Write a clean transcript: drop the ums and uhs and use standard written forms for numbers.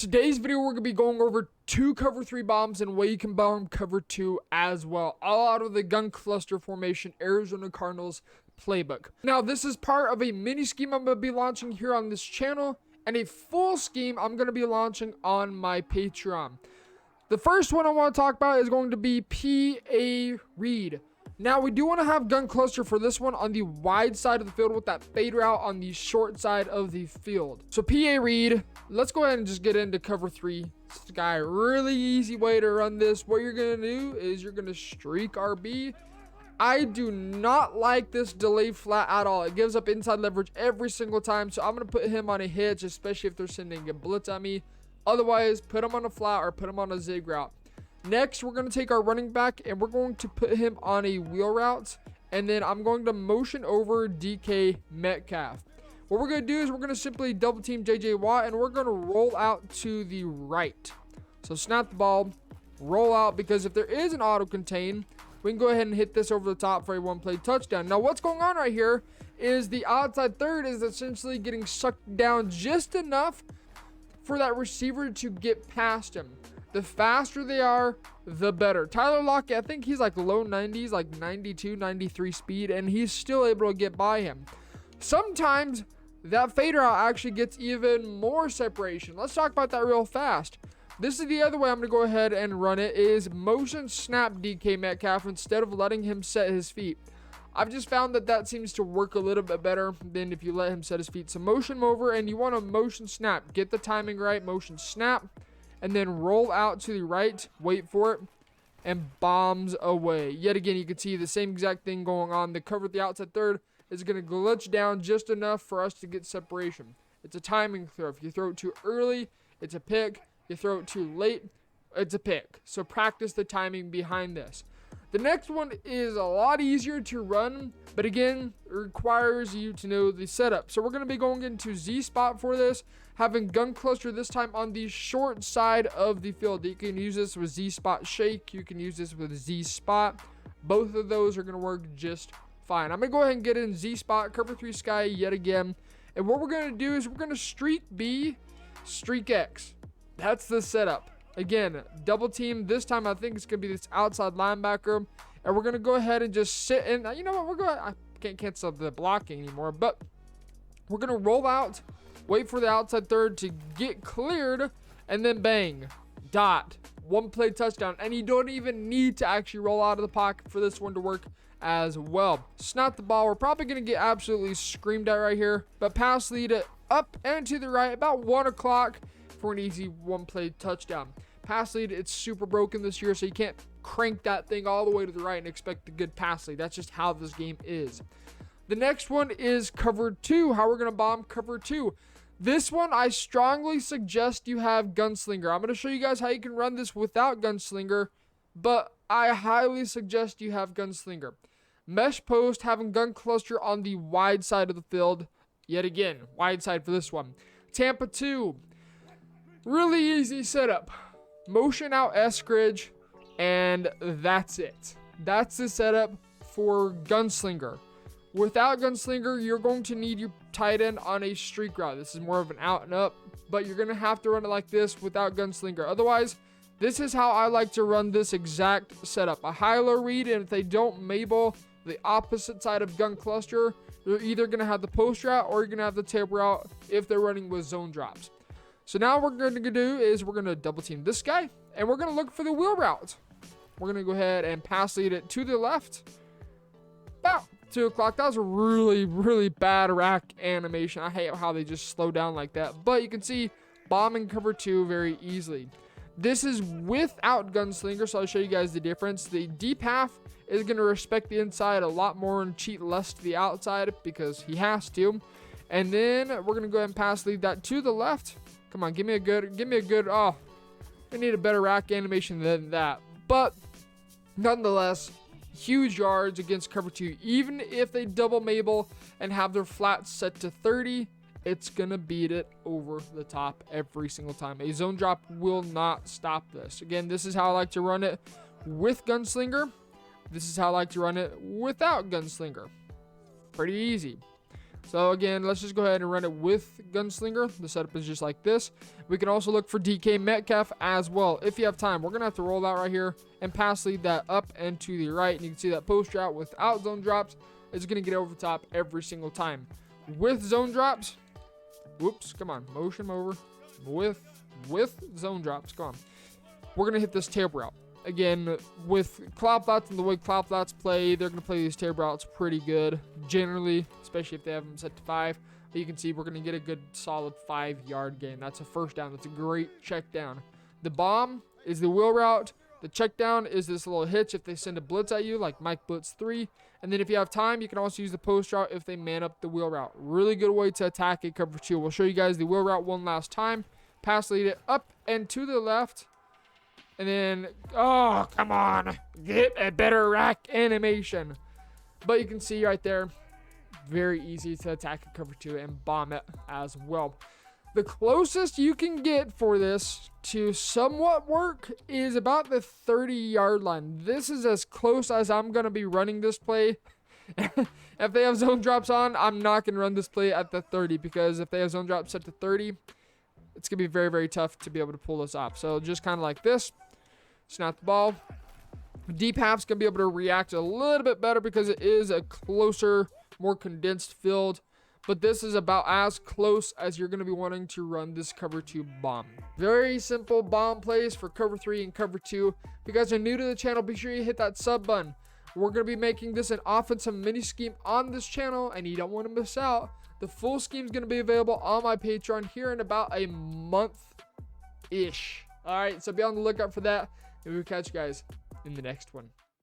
Today's video, we're going to be going over 2 cover 3 bombs and way you can bomb cover 2 as well. All out of the gun cluster formation Arizona Cardinals playbook. Now, this is part of a mini scheme I'm going to be launching here on this channel and a full scheme I'm going to be launching on my Patreon. The first one I want to talk about is going to be PA read. Now, we do want to have gun cluster for this one on the wide side of the field with that fade route on the short side of the field. So PA read, let's go ahead and just get into cover 3. Sky, really easy way to run this. What you're going to do is you're going to streak RB. I do not like this delay flat at all. It gives up inside leverage every single time. So I'm going to put him on a hitch, especially if they're sending a blitz at me. Otherwise, put him on a flat or put him on a zig route. Next, we're going to take our running back and we're going to put him on a wheel route. And then I'm going to motion over DK Metcalf. What we're going to do is we're going to simply double team JJ Watt and we're going to roll out to the right. So snap the ball, roll out, because if there is an auto contain, we can go ahead and hit this over the top for a one-play touchdown. Now, what's going on right here is the outside third is essentially getting sucked down just enough for that receiver to get past him. The faster they are, the better. Tyler Lockett, I think he's like low 90s, like 92, 93 speed, and he's still able to get by him. Sometimes that fade route actually gets even more separation. Let's talk about that real fast. This is the other way I'm going to go ahead and run it, is motion snap DK Metcalf instead of letting him set his feet. I've just found that seems to work a little bit better than if you let him set his feet. So motion him over, and you want to motion snap. Get the timing right, motion snap. And then roll out to the right, wait for it, and bombs away. Yet again, you can see the same exact thing going on. The cover at the outside third is going to glitch down just enough for us to get separation. It's a timing throw. If you throw it too early, it's a pick. You throw it too late, it's a pick. So practice the timing behind this. The next one is a lot easier to run, but again, it requires you to know the setup. So we're going to be going into Z spot for this, having gun cluster this time on the short side of the field. You can use this with Z spot shake. You can use this with Z spot. Both of those are going to work just fine. I'm going to go ahead and get in Z spot, cover 3 sky yet again. And what we're going to do is we're going to streak B, streak X. That's the setup. Again, double team. This time I think it's going to be this outside linebacker. And we're going to go ahead and just sit in. You know what? We're going. I can't cancel the blocking anymore. But we're going to roll out. Wait for the outside third to get cleared. And then bang. Dot. One play touchdown. And you don't even need to actually roll out of the pocket for this one to work as well. Snap the ball. We're probably going to get absolutely screamed at right here. But pass lead it up and to the right. About 1 o'clock. For an easy one-play touchdown. Pass lead, it's super broken this year, so you can't crank that thing all the way to the right and expect a good pass lead. That's just how this game is. The next one is cover 2, how we're going to bomb cover 2. This one, I strongly suggest you have Gunslinger. I'm going to show you guys how you can run this without Gunslinger, but I highly suggest you have Gunslinger. Mesh post, having gun cluster on the wide side of the field. Yet again, wide side for this one. Tampa 2. Really easy setup. Motion out Eskridge, and that's it. That's the setup for Gunslinger. Without Gunslinger, you're going to need your tight end on a streak route. This is more of an out and up, but you're going to have to run it like this without Gunslinger. Otherwise, this is how I like to run this exact setup. A high-low read, and if they don't Mabel the opposite side of gun cluster, you're either going to have the post route or you're going to have the tape route if they're running with zone drops. So now what we're going to do is we're going to double team this guy, and we're going to look for the wheel route. We're going to go ahead and pass lead it to the left. About 2 o'clock. That was a really, really bad rack animation. I hate how they just slow down like that. But you can see bombing cover 2 very easily. This is without Gunslinger, so I'll show you guys the difference. The deep half is going to respect the inside a lot more and cheat less to the outside because he has to. And then we're going to go ahead and pass lead that to the left. Come on, give me a good, oh, we need a better rack animation than that. But, nonetheless, huge yards against cover 2. Even if they double Mabel and have their flats set to 30, it's going to beat it over the top every single time. A zone drop will not stop this. Again, this is how I like to run it with Gunslinger. This is how I like to run it without Gunslinger. Pretty easy. So again, let's just go ahead and run it with Gunslinger. The setup is just like this. We can also look for DK Metcalf as well if you have time. We're going to have to roll that right here and pass lead that up and to the right. And you can see that post route without zone drops is going to get over the top every single time. With zone drops, whoops, come on, motion over. With zone drops, come on. We're going to hit this tail route. Again, with cloud flats and the way cloud flats play, they're going to play these tail routes pretty good, generally, especially if they have them set to 5. But you can see we're going to get a good solid 5-yard gain. That's a first down. That's a great check down. The bomb is the wheel route. The check down is this little hitch if they send a blitz at you, like Mike Blitz 3. And then if you have time, you can also use the post route if they man up the wheel route. Really good way to attack a cover 2. We'll show you guys the wheel route one last time. Pass lead it up and to the left. And then, oh, come on. Get a better rack animation. But you can see right there, very easy to attack a cover 2 and bomb it as well. The closest you can get for this to somewhat work is about the 30-yard line. This is as close as I'm going to be running this play. If they have zone drops on, I'm not going to run this play at the 30 because if they have zone drops set to 30, it's going to be very, very tough to be able to pull this off. So just kind of like this. Snap the ball. Deep half's going to be able to react a little bit better because it is a closer, more condensed field. But this is about as close as you're going to be wanting to run this cover 2 bomb. Very simple bomb plays for cover 3 and cover 2. If you guys are new to the channel, be sure you hit that sub button. We're going to be making this an offensive mini scheme on this channel, and you don't want to miss out. The full scheme is going to be available on my Patreon here in about a month-ish. All right, so be on the lookout for that. And we'll catch you guys in the next one.